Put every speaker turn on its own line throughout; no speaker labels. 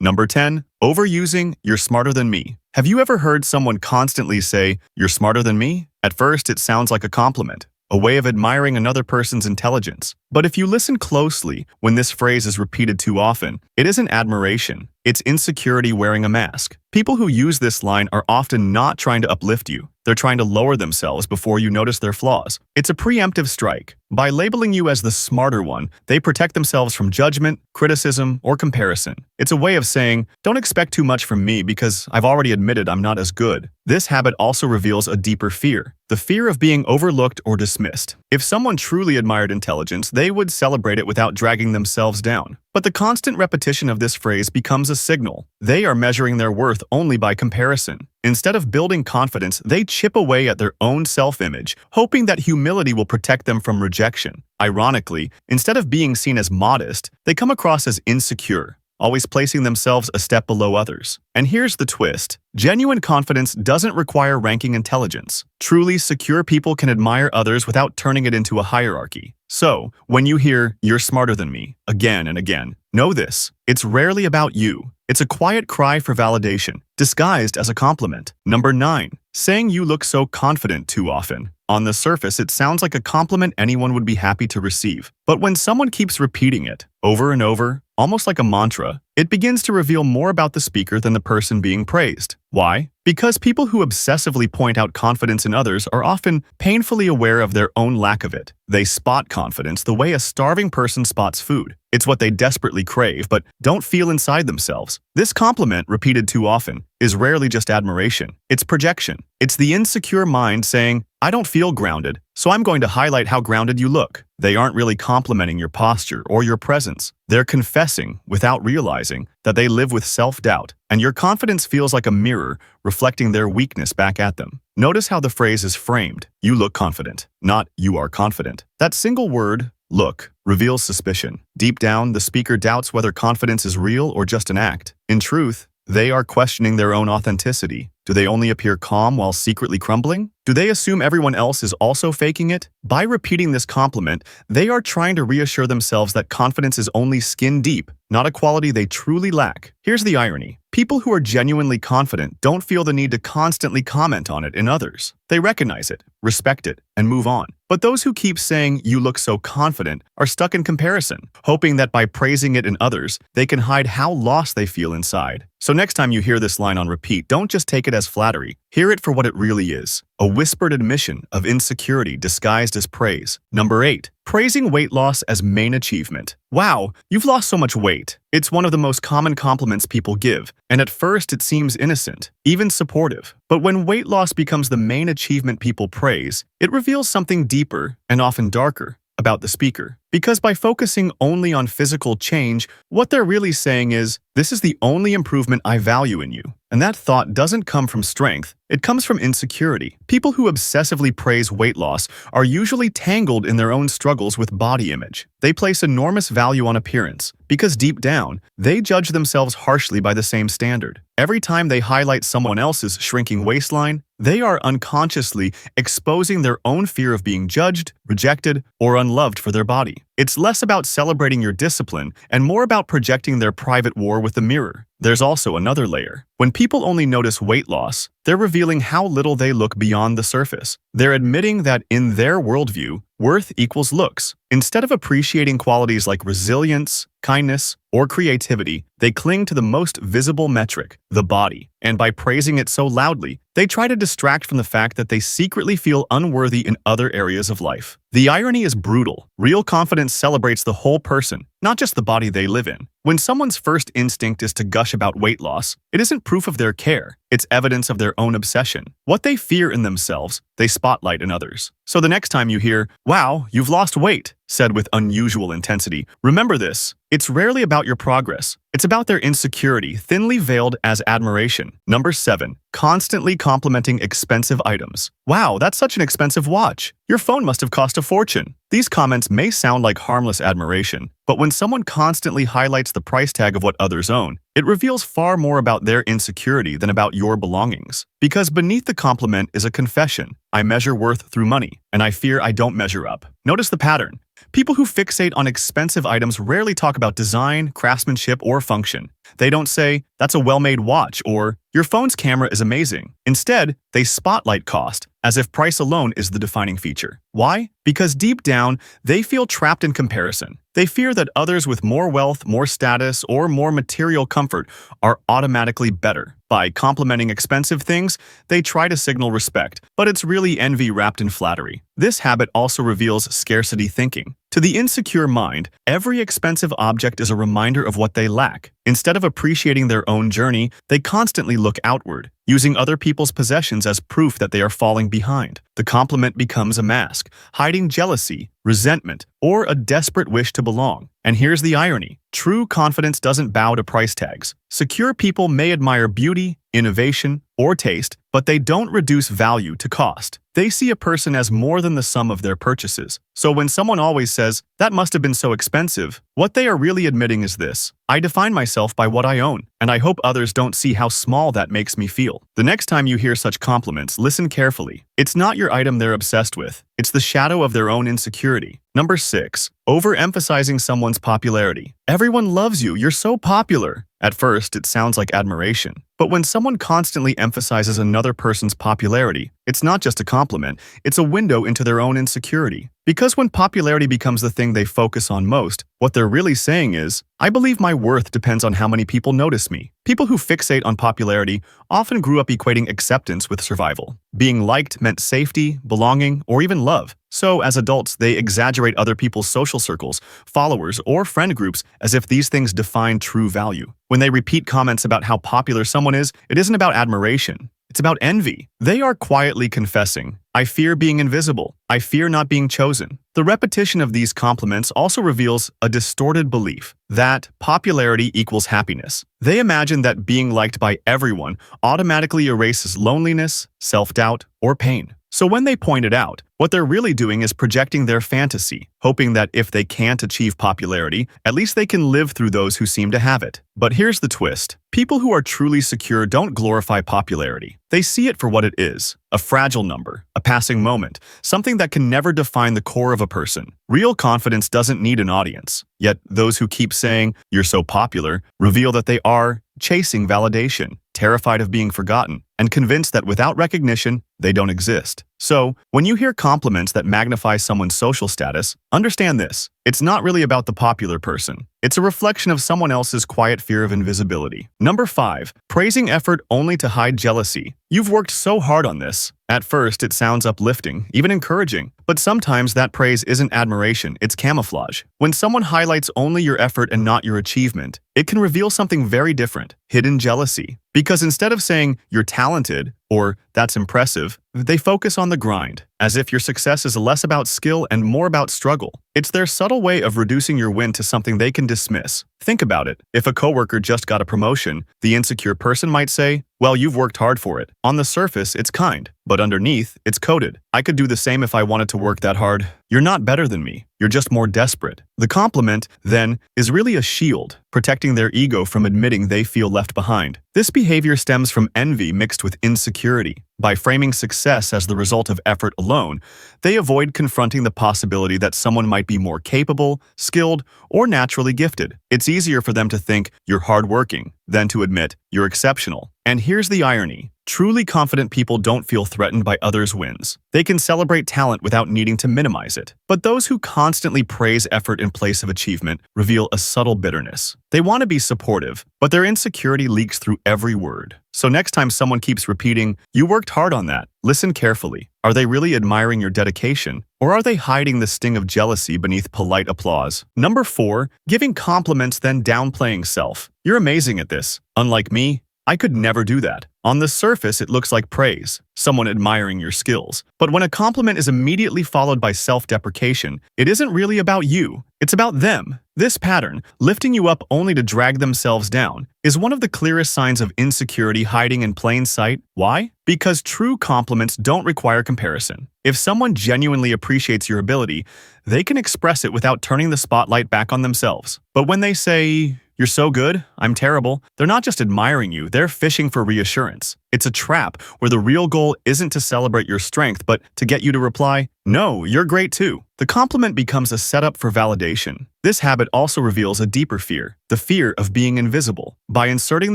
Number 10. Overusing, "You're smarter than me." Have you ever heard someone constantly say, "You're smarter than me"? At first, it sounds like a compliment, a way of admiring another person's intelligence. But if you listen closely, when this phrase is repeated too often, it isn't admiration, it's insecurity wearing a mask. People who use this line are often not trying to uplift you. They're trying to lower themselves before you notice their flaws. It's a preemptive strike. By labeling you as the smarter one, they protect themselves from judgment, criticism, or comparison. It's a way of saying, "Don't expect too much from me because I've already admitted I'm not as good." This habit also reveals a deeper fear, the fear of being overlooked or dismissed. If someone truly admired intelligence, they would celebrate it without dragging themselves down. But the constant repetition of this phrase becomes a signal. They are measuring their worth only by comparison. Instead of building confidence, they chip away at their own self-image, hoping that humility will protect them from rejection. Ironically, instead of being seen as modest, they come across as insecure, always placing themselves a step below others. And here's the twist. Genuine confidence doesn't require ranking intelligence. Truly secure people can admire others without turning it into a hierarchy. So, when you hear, "You're smarter than me," again and again, know this. It's rarely about you. It's a quiet cry for validation, disguised as a compliment. Number 9. Saying you look so confident too often. On the surface, it sounds like a compliment anyone would be happy to receive. But when someone keeps repeating it, over and over, almost like a mantra, it begins to reveal more about the speaker than the person being praised. Why? Because people who obsessively point out confidence in others are often painfully aware of their own lack of it. They spot confidence the way a starving person spots food. It's what they desperately crave, but don't feel inside themselves. This compliment, repeated too often, is rarely just admiration. It's projection. It's the insecure mind saying, "I don't feel grounded, so I'm going to highlight how grounded you look." They aren't really complimenting your posture or your presence. They're confessing, without realizing, that they live with self-doubt, and your confidence feels like a mirror reflecting their weakness back at them. Notice how the phrase is framed. "You look confident," not "you are confident." That single word, "look," reveals suspicion. Deep down, the speaker doubts whether confidence is real or just an act. In truth, they are questioning their own authenticity. Do they only appear calm while secretly crumbling? Do they assume everyone else is also faking it? By repeating this compliment, they are trying to reassure themselves that confidence is only skin deep, not a quality they truly lack. Here's the irony. People who are genuinely confident don't feel the need to constantly comment on it in others. They recognize it, respect it, and move on. But those who keep saying, "You look so confident," are stuck in comparison, hoping that by praising it in others, they can hide how lost they feel inside. So next time you hear this line on repeat, don't just take it as flattery. Hear it for what it really is. A whispered admission of insecurity disguised as praise. Number 8. Praising weight loss as main achievement. "Wow, you've lost so much weight." It's one of the most common compliments people give, and at first it seems innocent, even supportive. But when weight loss becomes the main achievement people praise, it reveals something deeper and often darker about the speaker. Because by focusing only on physical change, what they're really saying is, "This is the only improvement I value in you." And that thought doesn't come from strength, it comes from insecurity. People who obsessively praise weight loss are usually tangled in their own struggles with body image. They place enormous value on appearance, because deep down, they judge themselves harshly by the same standard. Every time they highlight someone else's shrinking waistline, they are unconsciously exposing their own fear of being judged, rejected, or unloved for their body. It's less about celebrating your discipline and more about projecting their private war with the mirror. There's also another layer. When people only notice weight loss, they're revealing how little they look beyond the surface. They're admitting that in their worldview, worth equals looks. Instead of appreciating qualities like resilience, kindness, or creativity, they cling to the most visible metric, the body. And by praising it so loudly, they try to distract from the fact that they secretly feel unworthy in other areas of life. The irony is brutal. Real confidence celebrates the whole person, not just the body they live in. When someone's first instinct is to gush about weight loss, it isn't proof of their care. It's evidence of their own obsession. What they fear in themselves, they spotlight in others. So the next time you hear, "Wow, you've lost weight," said with unusual intensity, remember this. It's rarely about your progress. It's about their insecurity, thinly veiled as admiration. Number 7. Constantly complimenting expensive items. "Wow, that's such an expensive watch. Your phone must have cost a fortune." These comments may sound like harmless admiration, but when someone constantly highlights the price tag of what others own, it reveals far more about their insecurity than about your belongings. Because beneath the compliment is a confession. "I measure worth through money, and I fear I don't measure up." Notice the pattern. People who fixate on expensive items rarely talk about design, craftsmanship, or function. They don't say, "That's a well-made watch," or "Your phone's camera is amazing." Instead, they spotlight cost, as if price alone is the defining feature. Why? Because deep down, they feel trapped in comparison. They fear that others with more wealth, more status, or more material comfort are automatically better. By complimenting expensive things, they try to signal respect, but it's really envy wrapped in flattery. This habit also reveals scarcity thinking. To the insecure mind, every expensive object is a reminder of what they lack. Instead of appreciating their own journey, they constantly look outward, using other people's possessions as proof that they are falling behind. The compliment becomes a mask, hiding jealousy, resentment, or a desperate wish to belong. And here's the irony. True confidence doesn't bow to price tags. Secure people may admire beauty, innovation, or taste, but they don't reduce value to cost. They see a person as more than the sum of their purchases. So when someone always says, "That must have been so expensive," what they are really admitting is this: I define myself by what I own, and I hope others don't see how small that makes me feel. The next time you hear such compliments, listen carefully. It's not your item they're obsessed with. It's the shadow of their own insecurity. Number 6. Overemphasizing someone's popularity. Everyone loves you. You're so popular. At first, it sounds like admiration. But when someone constantly emphasizes another person's popularity, it's not just a compliment, it's a window into their own insecurity. Because when popularity becomes the thing they focus on most, what they're really saying is, "I believe my worth depends on how many people notice me." People who fixate on popularity often grew up equating acceptance with survival. Being liked meant safety, belonging, or even love. So, as adults, they exaggerate other people's social circles, followers, or friend groups as if these things define true value. When they repeat comments about how popular someone is, it isn't about admiration. It's about envy. They are quietly confessing, "I fear being invisible. I fear not being chosen." The repetition of these compliments also reveals a distorted belief that popularity equals happiness. They imagine that being liked by everyone automatically erases loneliness, self-doubt, or pain. So when they point it out, what they're really doing is projecting their fantasy, hoping that if they can't achieve popularity, at least they can live through those who seem to have it. But here's the twist. People who are truly secure don't glorify popularity. They see it for what it is: a fragile number, a passing moment, something that can never define the core of a person. Real confidence doesn't need an audience. Yet those who keep saying, "You're so popular," reveal that they are chasing validation, terrified of being forgotten, and convinced that without recognition, they don't exist. So, when you hear compliments that magnify someone's social status, understand this: it's not really about the popular person. It's a reflection of someone else's quiet fear of invisibility. Number 5. Praising effort only to hide jealousy. You've worked so hard on this. At first, it sounds uplifting, even encouraging. But sometimes that praise isn't admiration, it's camouflage. When someone highlights only your effort and not your achievement, it can reveal something very different: hidden jealousy. Because instead of saying, "You're talented," or "That's impressive," they focus on the grind, as if your success is less about skill and more about struggle. It's their subtle way of reducing your win to something they can dismiss. Think about it. If a coworker just got a promotion, the insecure person might say, "Well, you've worked hard for it." On the surface, it's kind, but underneath, it's coded. "I could do the same if I wanted to work that hard." You're not better than me. You're just more desperate. The compliment, then, is really a shield, protecting their ego from admitting they feel left behind. This behavior stems from envy mixed with insecurity. By framing success as the result of effort alone, they avoid confronting the possibility that someone might be more capable, skilled, or naturally gifted. It's easier for them to think you're hardworking than to admit you're exceptional. And here's the irony. Truly confident people don't feel threatened by others' wins. They can celebrate talent without needing to minimize it. But those who constantly praise effort in place of achievement reveal a subtle bitterness. They want to be supportive, but their insecurity leaks through every word. So next time someone keeps repeating, "You worked hard on that," listen carefully. Are they really admiring your dedication? Or are they hiding the sting of jealousy beneath polite applause? Number 4. Giving compliments then downplaying self. You're amazing at this. Unlike me, I could never do that. On the surface, it looks like praise, someone admiring your skills. But when a compliment is immediately followed by self-deprecation, it isn't really about you. It's about them. This pattern, lifting you up only to drag themselves down, is one of the clearest signs of insecurity hiding in plain sight. Why? Because true compliments don't require comparison. If someone genuinely appreciates your ability, they can express it without turning the spotlight back on themselves. But when they say, "You're so good, I'm terrible," they're not just admiring you, they're fishing for reassurance. It's a trap where the real goal isn't to celebrate your strength, but to get you to reply, "No, you're great too." The compliment becomes a setup for validation. This habit also reveals a deeper fear, the fear of being invisible. By inserting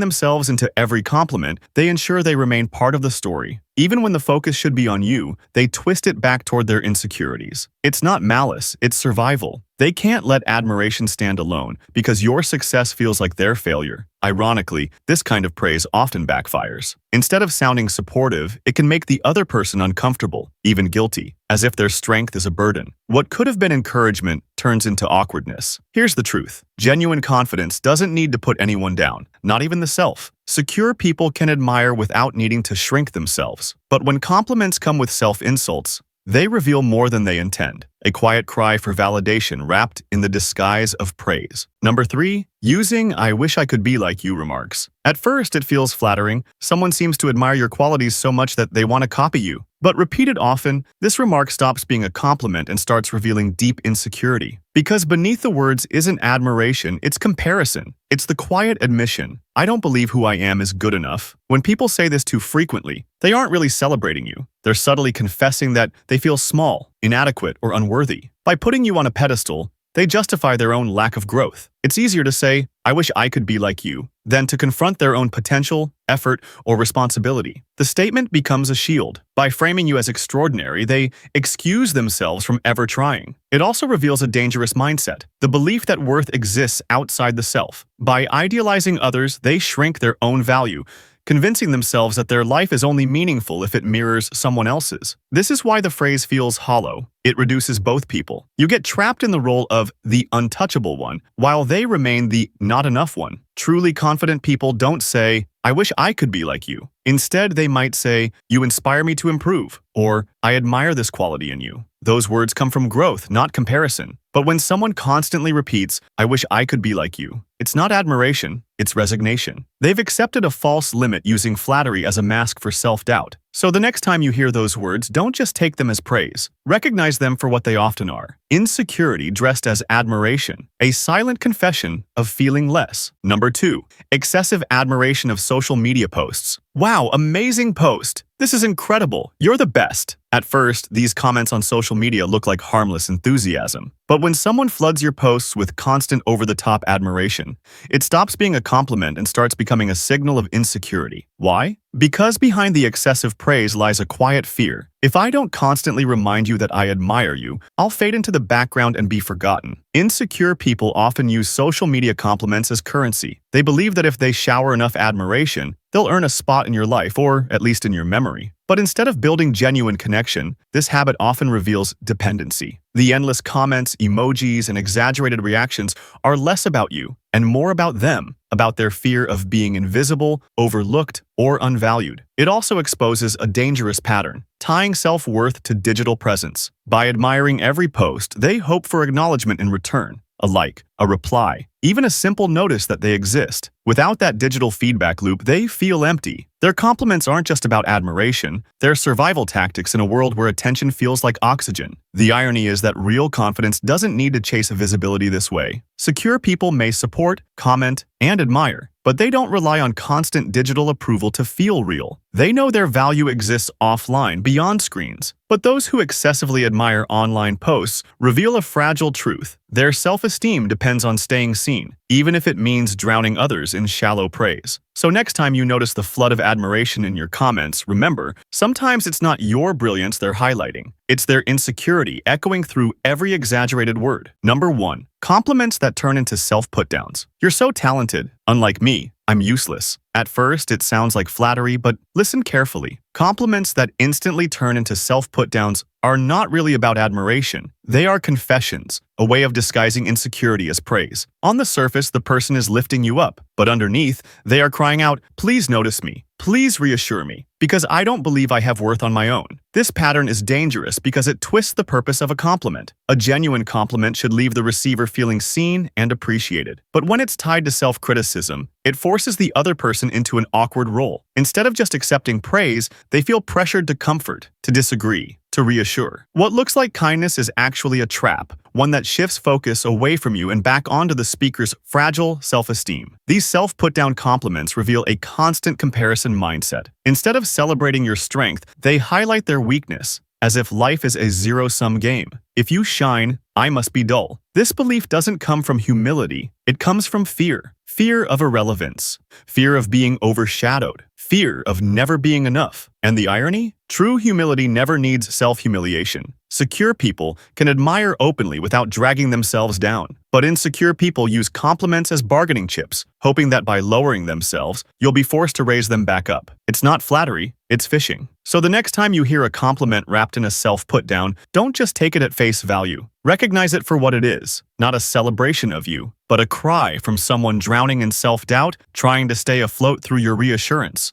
themselves into every compliment, they ensure they remain part of the story. Even when the focus should be on you, they twist it back toward their insecurities. It's not malice, it's survival. They can't let admiration stand alone because your success feels like their failure. Ironically, this kind of praise often backfires. Instead of sounding supportive, it can make the other person uncomfortable, even guilty, as if their strength is a burden. What could have been encouragement turns into awkwardness. Here's the truth. Genuine confidence doesn't need to put anyone down, not even the self. Secure people can admire without needing to shrink themselves. But when compliments come with self-insults, they reveal more than they intend, a quiet cry for validation wrapped in the disguise of praise. Number 3, using "I wish I could be like you" remarks. At first, it feels flattering. Someone seems to admire your qualities so much that they want to copy you. But repeated often, this remark stops being a compliment and starts revealing deep insecurity. Because beneath the words isn't admiration, it's comparison. It's the quiet admission, "I don't believe who I am is good enough." When people say this too frequently, they aren't really celebrating you. They're subtly confessing that they feel small, inadequate, or unworthy. By putting you on a pedestal, they justify their own lack of growth. It's easier to say, "I wish I could be like you," than to confront their own potential, effort, or responsibility. The statement becomes a shield. By framing you as extraordinary, they excuse themselves from ever trying. It also reveals a dangerous mindset, the belief that worth exists outside the self. By idealizing others, they shrink their own value, convincing themselves that their life is only meaningful if it mirrors someone else's. This is why the phrase feels hollow. It reduces both people. You get trapped in the role of the untouchable one, while they remain the not enough one. Truly confident people don't say, "I wish I could be like you." Instead, they might say, "You inspire me to improve," or "I admire this quality in you." Those words come from growth, not comparison. But when someone constantly repeats, "I wish I could be like you," it's not admiration, it's resignation. They've accepted a false limit using flattery as a mask for self-doubt. So the next time you hear those words, don't just take them as praise. Recognize them for what they often are: insecurity dressed as admiration, a silent confession of feeling less. Number 2, excessive admiration of social media posts. "Wow, amazing post. This is incredible. You're the best." At first, these comments on social media look like harmless enthusiasm. But when someone floods your posts with constant over-the-top admiration, it stops being a compliment and starts becoming a signal of insecurity. Why? Because behind the excessive praise lies a quiet fear. If I don't constantly remind you that I admire you, I'll fade into the background and be forgotten. Insecure people often use social media compliments as currency. They believe that if they shower enough admiration, they'll earn a spot in your life, or at least in your memory. But instead of building genuine connection, this habit often reveals dependency. The endless comments, emojis, and exaggerated reactions are less about you and more about them, about their fear of being invisible, overlooked, or unvalued. It also exposes a dangerous pattern, tying self-worth to digital presence. By admiring every post, they hope for acknowledgement in return, a like, a reply, even a simple notice that they exist. Without that digital feedback loop, they feel empty. Their compliments aren't just about admiration, they're survival tactics in a world where attention feels like oxygen. The irony is that real confidence doesn't need to chase visibility this way. Secure people may support, comment, and admire, but they don't rely on constant digital approval to feel real. They know their value exists offline, beyond screens. But those who excessively admire online posts reveal a fragile truth. Their self-esteem depends on staying seen, even if it means drowning others in shallow praise. So next time you notice the flood of admiration in your comments, remember, sometimes it's not your brilliance they're highlighting. It's their insecurity echoing through every exaggerated word. Number 1. Compliments that turn into self-putdowns. "You're so talented. Unlike me, I'm useless." At first, it sounds like flattery, but listen carefully. Compliments that instantly turn into self-putdowns are not really about admiration. They are confessions, a way of disguising insecurity as praise. On the surface, the person is lifting you up, but underneath, they are crying out, "Please notice me. Please reassure me, because I don't believe I have worth on my own." This pattern is dangerous because it twists the purpose of a compliment. A genuine compliment should leave the receiver feeling seen and appreciated. But when it's tied to self-criticism, it forces the other person into an awkward role. Instead of just accepting praise, they feel pressured to comfort, to disagree, to reassure. What looks like kindness is actually a trap, one that shifts focus away from you and back onto the speaker's fragile self-esteem. These self-put-down compliments reveal a constant comparison mindset. Instead of celebrating your strength, they highlight their weakness. as if life is a zero-sum game. If you shine, I must be dull. This belief doesn't come from humility, it comes from fear. Fear of irrelevance, fear of being overshadowed, fear of never being enough. And the irony? True humility never needs self-humiliation. Secure people can admire openly without dragging themselves down. But insecure people use compliments as bargaining chips, hoping that by lowering themselves, you'll be forced to raise them back up. It's not flattery, it's fishing. So the next time you hear a compliment wrapped in a self-put-down, don't just take it at face value. Recognize it for what it is, not a celebration of you, but a cry from someone drowning in self-doubt, trying to stay afloat through your reassurance.